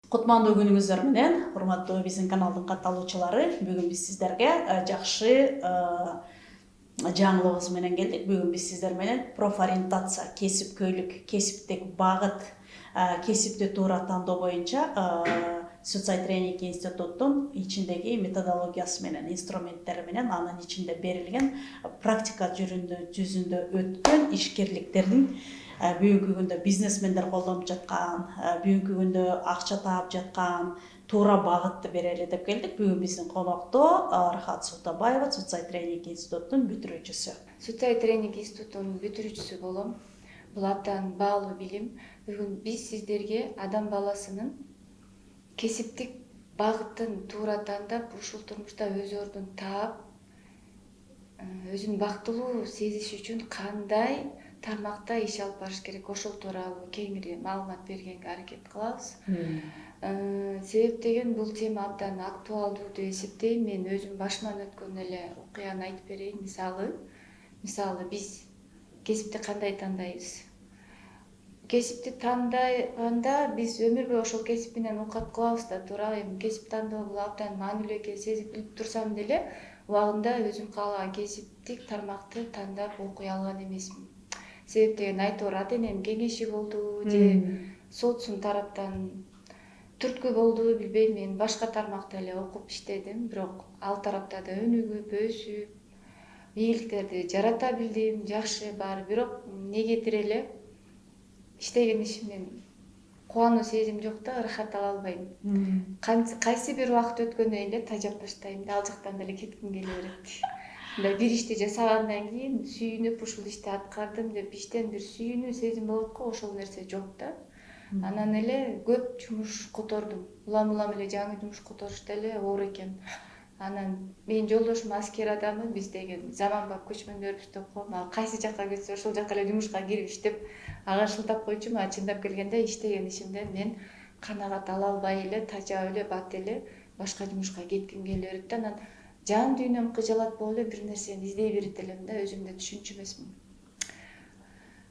Кутмандуу күнүңүздөр менен, урматтуу биздин каналдын катталуучулары. Бүгүн биз сиздерге жакшы жаңылыгыбыз менен келдик. Бүгүн биз сиздер менен профориентация, кесипкөйлүк, кесиптик багыт, кесипти туура тандоо боюнча Соцай тренинг институттун ичиндеги методологиясы менен, инструменттери менен, анын ичинде берилген практика жүзүндө өткөн ишкерликтердин бүгүнкү күндө бизнесмендер колдонуп жаткан, бүгүнкү күндө акча таап жаткан туура багытты берели деп келдик. Бүгүн биздин конокто Рахат Султабаева, Соцай тренинг институттун бүтүрүүчүсү. Соцай тренинг институттунун бүтүрүүчүсү болом. Бул абдан баалуу билим. Бүгүн биз сиздерге адам баласынын кесиптик багытын туура тандап, ушул турмушта өз ордун таап, өзүн бактылуу сезиш үчүн кандай тармакта иш алып барыш керек, ошол тууралуу кеңири маалымат бергенге аракет кылабыз. Себеп бул тема абдан актуалдуу деп эсептейм. Мен өзүм башыман өткөн эле окуяны айтып берейин. Мисалы биз кесипти кандай тандайбыз? Кесипти тандаганда биз өмүр бою ошол кесип менен укат кылабыз да, туура. Эми кесип тандоо бул абдан маанилүү экенин сезип билип турсам деле, убагында өзүм каалаган кесиптик тармакты тандап окуй алган эмесмин. Себеп айтор ата энемдин кеңеши болду же соцум тараптан түрткү болду, билбейм. Мен башка тармакта эле окуп иштедим, бирок ал тарапта да өнүгүп, өсүп, ийгиликтерди жарата билдим, жакшы баары. Бирок негетир эле иштеген ишимден кубануу сезим жок да, ырахат ала албайм. Кайсы бир убакыт өткөндөн эле тажап баштайм да, ал жактан деле кетким келе берет. Мындай бир ишти жасагандан кийин сүйүнүп ушул ишти аткардым деп иштен бир сүйүнүү сезим болот го, ошол нерсе жок да. Анан эле көп жумуш котордум. Улам эле жаңы жумуш которуш деле оор экен. Анан менин жолдошум аскер адамы, биз деген заманбап көчмөндөр деп коем. Ал кайсы жакка кетсе ошол жака эле жумушка кирип иштеп, ага шылтап койчумун. А чындап келгенде иштеген ишимден мен канагат ала албай эле, тажап эле, бат эле башка жумушка кетким келе берет да. Анан жан дүйнөм кыжалат болуп эле бир нерсени издей берет элем да, өзүм да түшүнчү эмесмин.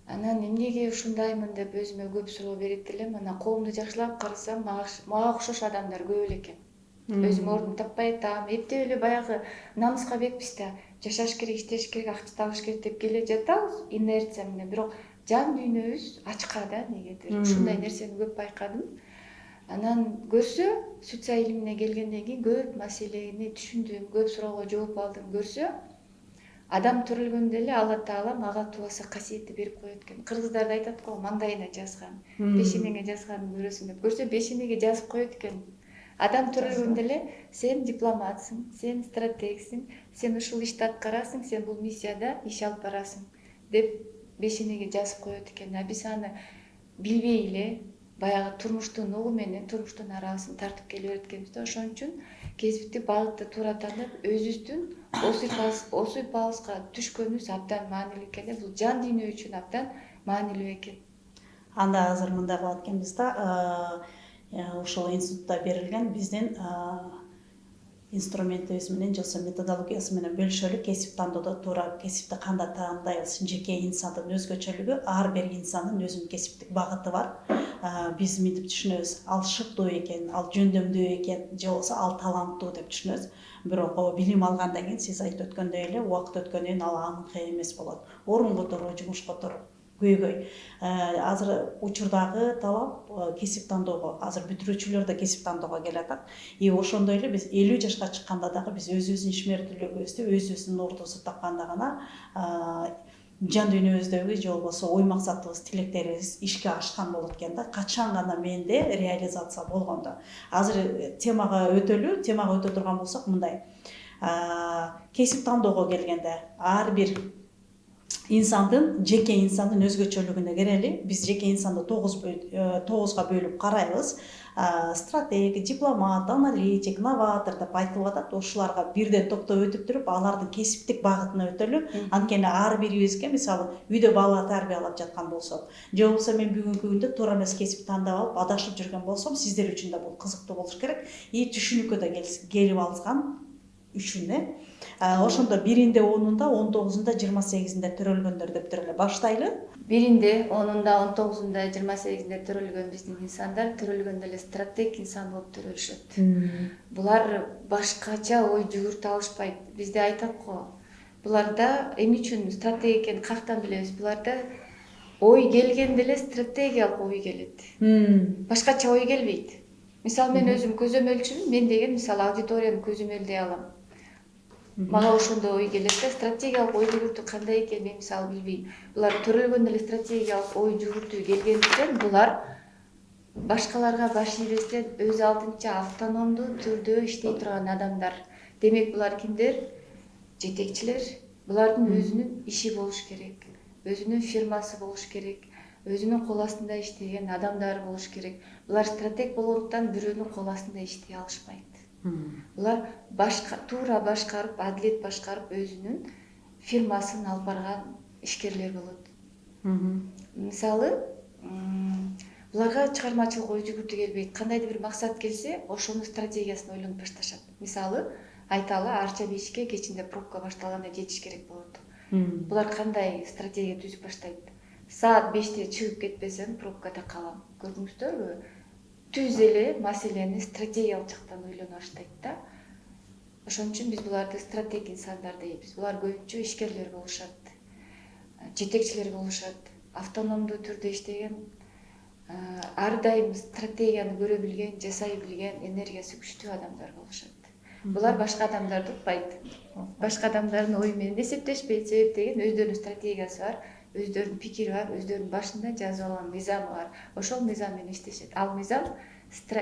Анан эмнеге ушундаймын деп өзүмө көп суроо берет элем. Анан колумду жакшылап карасам, мага окшош адамдар көп эле экен. Өзүм ордун таппай атам, эптеп эле баягы намыска бекпиз да, жашаш керек, иштеш керек, акча табыш керек деп келе жатабыз инерция менен. Бирок жан дүйнөбүз ачка да, негедир. Ушундай нерсени көп байкадым. Анан көрсө, социаль илимине келгенден кийин көп маселени түшүндүм, көп суроого жооп алдым. Көрсө, адам төрөлгөндө эле Алла Таала мага тубаса касиетти берип коет экен. Кыргыздарда айтат го, маңдайына жазган, бешенеңе жазганын көрөсүң деп. Көрсө, бешенеге жазып коет экен. Адам төрөлгөндө эле сен дипломатсың, сен стратегсиң, сен ушул ишти аткарасың, сен бул миссияда иш алып барасың деп бешенеге жазып коет экен. А биз аны билбей эле баягы турмуштун угу менен турмуштун арабысын тартып келе берет экенбиз да. Ошон үчүн кесиптик багытты туура тандап, өзүбүздүн осуйпабызга түшкөнүбүз абдан маанилүү экен. Бул жан дүйнө үчүн абдан маанилүү экен. Анда азыр мындай кылат экенбиз да, ушул институтта берилген биздин инструментибиз менен же методологиясы менен бөлүшөлү. Кесип тандоодо туура кесипти кандай тандайбыз, жеке инсандын өзгөчөлүгү, ар бир инсандын өзүнүн кесиптик багыты бар. Биз мынтип түшүнөбүз, ал шыктуу экен, ал жөндөмдүү экен, же болбосо ал таланттуу деп түшүнөбүз. Бирок билим алгандан кийин, сиз айтып өткөндөй эле, убакыт өткөндөн кийин ал анык эмес болот. Орун которуу, жумуш которуу көйгөй. Азыр учурдагы талап кесип тандоого, азыр бүтүрүүчүлөр да кесип тандоого келатат. Ошондой эле биз 50 жашка чыкканда дагы биз өзүбүздүн ишмердүүлүгүбүздү, өзүбүздүн ордубузду тапканда гана жан дүйнөбүздөгү же болбосо ой максатыбыз, тилектерибиз ишке ашкан болот экен да. Качан гана менде реализация болгондо. Азыр темага өтө турган болсок, мындай. Кесип тандоого келгенде ар бир жеке инсандын өзгөчөлүгүнө келели. Биз жеке инсанды 9га бөлүп карайбыз. Стратег, дипломат, аналитик, новатор деп айтылып атат. Ушуларга бирден токтоп өтүп туруп, алардын кесиптик багытына өтөлү. Анткени ар бирибизге, мисалы, үйдө бала тарбиялап жаткан болсок, же болбосо мен бүгүнкү күндө туура эмес кесип тандап алып адашып жүргөн болсом, сиздер үчүн да бул кызыктуу болуш керек. Түшүнүккө да келип алган 3-үнө. Ошондо 1-inde 10-унда 19-унда 28-inde төрөлгөндөр деп эле баштайлы. 1-inde 10-унда 19-унда 28-inde төрөлгөн биздин инсандар төрөлгөндө эле стратег инсан болуп төрөлүшөт. Булар башкача ой жүгүртө алышпайт. Бизде айтат го. Буларда эмне үчүн стратег экенин каяктан билебиз? Буларда ой келгенде эле стратегиялык ой келет. Башкача ой келбейт. Мисалы мен өзүм көзөмөлчүмүн, мен деген мисалы аудиторияны көзөмөлдөй алам. Мага ошондой ой келет да, стратегиялык ой жүгүртүү кандай экенин мен мисалы билбейм. Булар төрөлгөндө эле стратегиялык ой жүгүртүү келгендиктен булар башкаларга баш ийбестен өз алдынча автономдуу түрдө иштей турган адамдар. Демек булар кимдер? Жетекчилер. Булардын өзүнүн иши болуш керек. Өзүнүн фирмасы болуш керек. Өзүнүн кол астында иштеген адамдары болуш керек. Булар стратег болгондуктан бирөөнүн кол астында иштей алышпайт. Булар туура башкарып, адилет башкарып өзүнүн фирмасын алып барган ишкерлер болот. Мисалы, буларга чыгармачылык ой жүгүртүү келбейт. Кандайдыр бир максат келсе, ошонун стратегиясын ойлонуп башташат. Мисалы, айталы арча бешикке кечинде пробка башталганда жетиш керек болот. Булар кандай стратегия түзүп баштайт? Саат 5-те чыгып кетпесем, пробкада калам. Көрдүңүздөрбү? Түз эле маселени стратегиялык жактан ойлоно баштайт да. Ошон үчүн биз буларды стратег инсандар дейбиз. Булар көбүнчө ишкерлер болушат, жетекчилер болушат, автономдуу түрдө иштеген, ар дайым стратегияны көрө билген, жасай билген, энергиясы күчтүү адамдар болушат. Булар башка адамдарды укпайт. Башка адамдардын ою менен эсептешпейт, себеп деген өздөрүнүн стратегиясы бар, өздөрүнүн пикири бар, өздөрүнүн башында жазып алган мыйзамы бар. Ошол мыйзам менен иштешет. Ал мыйзам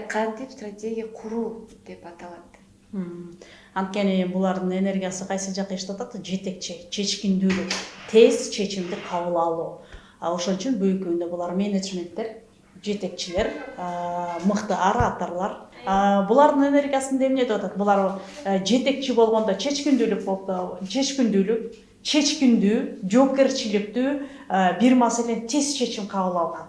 кантип стратегия куруу деп аталат. Анткени булардын энергиясы кайсы жакка иштеп атат? Жетекчи, чечкиндүүлүк, тез чечимди кабыл алуу. Ошон үчүн бүгүнкү булар менеджменттер, жетекчилер, мыкты ораторлор. Булардын энергиясында эмне деп атат? Булар жетекчи болгондо чечкиндүүлүк болуп, чечкиндүү, жоопкерчиликтүү, бир маселени тез чечим кабыл алган.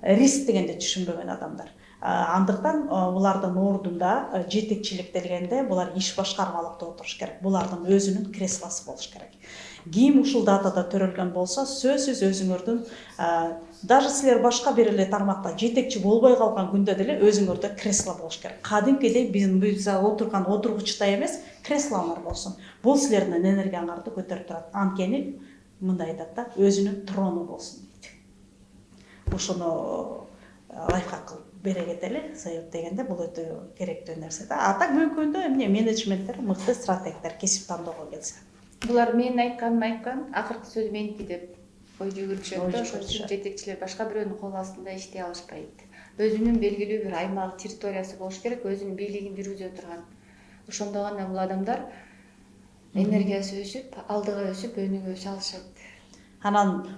Риск дегенди түшүнбөгөн адамдар. Андыктан булардын ордунда жетекчилик дегенде булар иш башкармалыкта отуруш керек. Булардын өзүнүн креслосы болуш керек. Ким ушул датада төрөлгөн болсо, сөзсүз өзүңөрдүн, даже силер башка бир эле тармакта жетекчи болбой калган күндө деле өзүңөрдө кресло болуш керек. Кадимкидей биз отурган отургучтай эмес, креслолор болсун. Бул силердин энергияңарды көтөрүп турат. Анткени мындай айтат да, өзүнүн трону болсун дейт. Ушуну лайфхак кылып бере кетели, себеп дегенде бул өтө керектүү нерсе да. Так бүгүнкү күндө эмне менеджменттер, мыкты стратегдер кесип тандоого келсе. Булар менин айтканым айткан, акыркы сөз меники деп ой жүгүрүшөт. Ошон үчүн жетекчилер башка бирөөнүн кол астында иштей алышпайт. Өзүнүн белгилүү бир аймагы, территориясы болуш керек, өзүнүн бийлигин жүргүзө турган. Ошондо гана бул адамдар энергиясы өсүп, алдыга өсүп, өнүгө алышат. Анан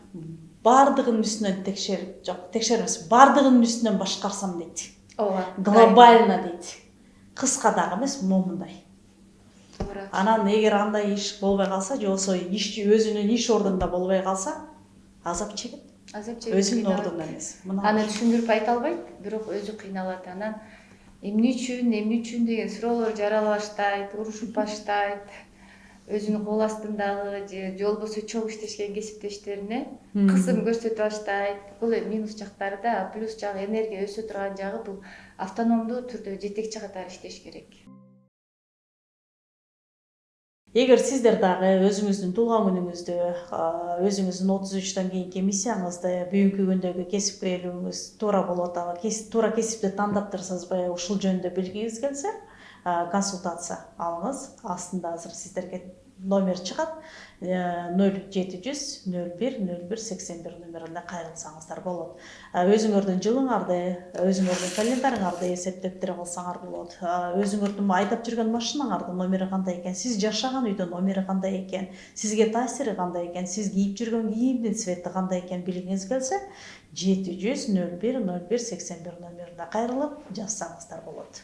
бардыгынын үстүнөн текшермес, бардыгынын үстүнөн башкарсам дейт. Ооба. Глобально дейт. Кыска дагы эмес, момундай. Анан эгер андай иш болбой калса, же болбосо өзүнүн иш ордунда болбой калса, азап чегет. Өзүнүн ордунда эмес. Аны түшүндүрүп айта албайт, бирок өзү кыйналат. Анан эмне үчүн деген суроолор жарала баштайт, урушуп баштайт. Өзүнүн кол астындагы же болбосо чогуу иштешкен кесиптештерине кысым көрсөтүп баштайт. Бул минус жактары да, плюс жагы энергия өсө турган жагы бул автономдуу түрдө жетекчи катары иштеш керек. Эгер сиздер дагы өзүңүздүн туулган күнүңүздү, өзүңүздүн 33төн кийинки миссияңызды, бүгүнкү күндөгү кесипкерлигиңиз туура болуп атабы, туура кесипти тандап турсаңызбы, ушул жөнүндө билгиңиз келсе, консультация алыңыз. Астында азыр сиздерге номер чыгат. 0700 01 01 81 номерине кайрылсаңыздар болот. Өзүңөрдүн жылыңарды, өзүңөрдүн календарыңарды эсептеп тура алсаңар болот. Өзүңөрдүн айдап жүргөн машинаңардын номери кандай экен, сиз жашаган үйдүн номери кандай экен, сизге таасири кандай экен, сиз кийип жүргөн кийимдин цвети кандай экен билгиңиз келсе, 700 01 01 81 номерине кайрылып жазсаңыздар болот.